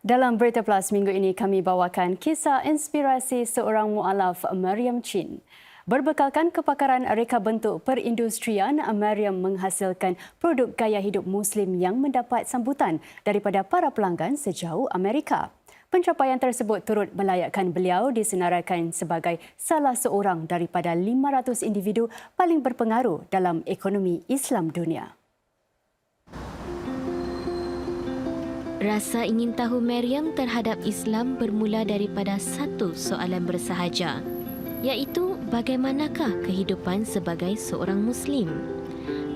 Dalam Berita Plus minggu ini kami bawakan kisah inspirasi seorang mualaf Meryem Chin. Berbekalkan kepakaran reka bentuk perindustrian, Meryem menghasilkan produk gaya hidup Muslim yang mendapat sambutan daripada para pelanggan sejauh Amerika. Pencapaian tersebut turut melayakkan beliau disenaraikan sebagai salah seorang daripada 500 individu paling berpengaruh dalam ekonomi Islam dunia. Rasa ingin tahu Meryem terhadap Islam bermula daripada satu soalan bersahaja, iaitu bagaimanakah kehidupan sebagai seorang Muslim.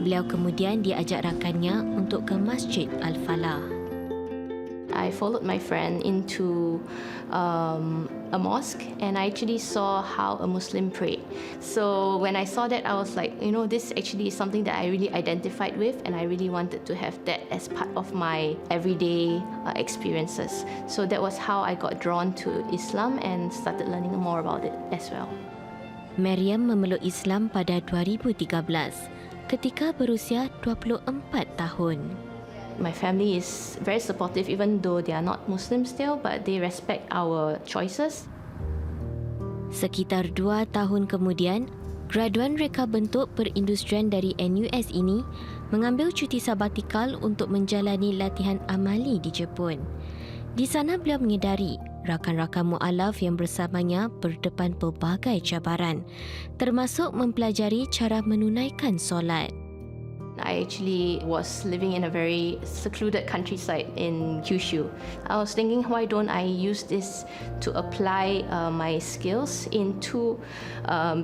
Beliau kemudian diajak rakannya untuk ke Masjid Al-Falah. I followed my friend into a mosque and I actually saw how a Muslim prayed. So when I saw that, I was like, this actually is something that I really identified with and I really wanted to have that as part of my everyday experiences. So that was how I got drawn to Islam and started learning more about it as well. Meryem memeluk Islam pada 2013 ketika berusia 24 tahun. My family is very supportive even though they are not Muslim still, but they respect our choices. Sekitar 2 tahun kemudian, graduan reka bentuk perindustrian dari NUS ini mengambil cuti sabatikal untuk menjalani latihan amali di Jepun. Di sana beliau menyedari rakan-rakan mualaf yang bersamanya berdepan pelbagai cabaran, termasuk mempelajari cara menunaikan solat. I actually was living in a very secluded countryside in Kyushu. I was thinking, why don't I use this to apply my skills into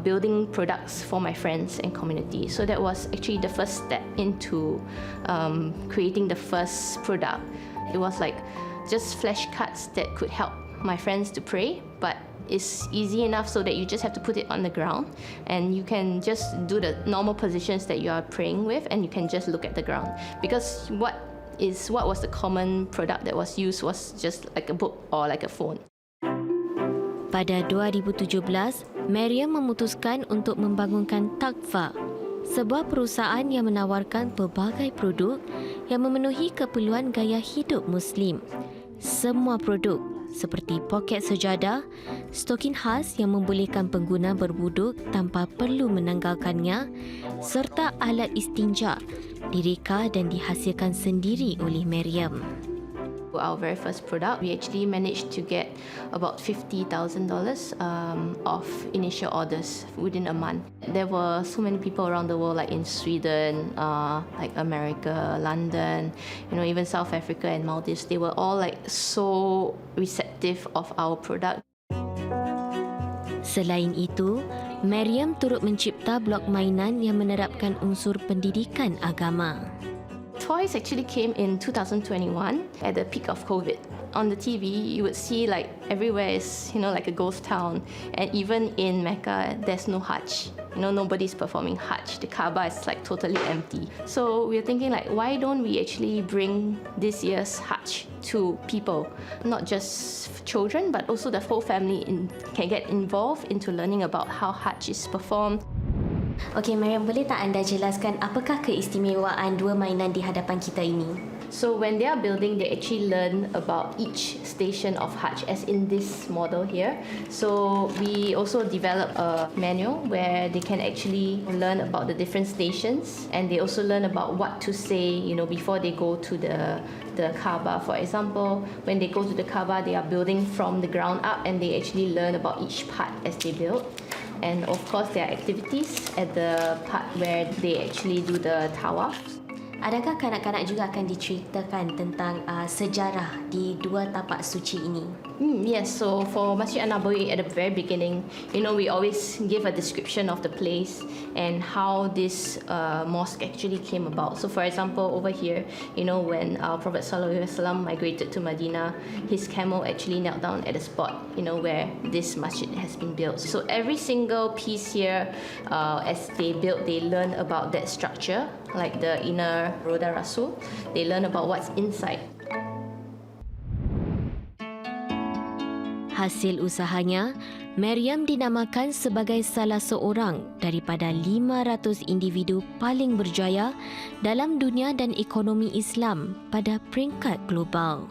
building products for my friends and community. So that was actually the first step into creating the first product. It was like just flashcards that could help my friends to pray, but it's easy enough so that you just have to put it on the ground and you can just do the normal positions that you are praying with and you can just look at the ground. Because what was the common product that was used was just like a book or like a phone. Pada 2017, Meryem memutuskan untuk membangunkan Takva, sebuah perusahaan yang menawarkan pelbagai produk yang memenuhi keperluan gaya hidup Muslim. Semua produk seperti poket sejadah, stokin khas yang membolehkan pengguna berwuduk tanpa perlu menanggalkannya, serta alat istinja direka dan dihasilkan sendiri oleh Meryem. Our very first product, we actually managed to get about $50,000 of initial orders within a month. There were so many people around the world, like in Sweden, like America, London, even South Africa and Maldives. They were all like so receptive of our product. Selain itu, Meryem turut mencipta blok mainan yang menerapkan unsur pendidikan agama. Toys actually came in 2021 at the peak of COVID. On the TV, you would see like everywhere is, like a ghost town. And even in Mecca, there's no Hajj. Nobody's performing Hajj. The Kaaba is like totally empty. So we're thinking like, why don't we actually bring this year's Hajj to people? Not just children, but also the whole family can get involved into learning about how Hajj is performed. Okey, Meryem, boleh tak anda jelaskan apakah keistimewaan dua mainan di hadapan kita ini? So when they are building, they actually learn about each station of Hajj, as in this model here. So we also develop a manual where they can actually learn about the different stations, and they also learn about what to say, before they go to the Kaaba. For example, when they go to the Kaaba, they are building from the ground up, and they actually learn about each part as they build. And of course, there are activities at the part where they actually do the tawaf. Adakah kanak-kanak juga akan diceritakan tentang sejarah di dua tapak suci ini? Yes, so for Masjid An-Nabawi at the very beginning, we always give a description of the place and how this mosque actually came about. So for example, over here, when our Prophet ﷺ migrated to Medina, his camel actually knelt down at the spot, where this masjid has been built. So every single piece here, as they build, they learn about that structure, like the inner Roda Rasul. They learn about what's inside. Hasil usahanya, Meryem dinamakan sebagai salah seorang daripada 500 individu paling berjaya dalam dunia dan ekonomi Islam pada peringkat global.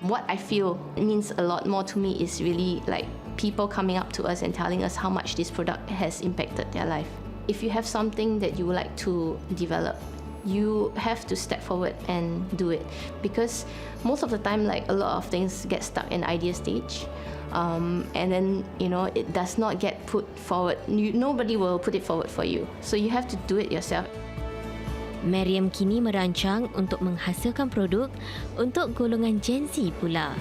What I feel means a lot more to me is really like people coming up to us and telling us how much this product has impacted their life. If you have something that you would like to develop, you have to step forward and do it, because most of the time, like, a lot of things get stuck in idea stage, and then it does not get put forward. Nobody will put it forward for you, so you have to do it yourself. Meryem kini merancang untuk menghasilkan produk untuk golongan Gen Z pula.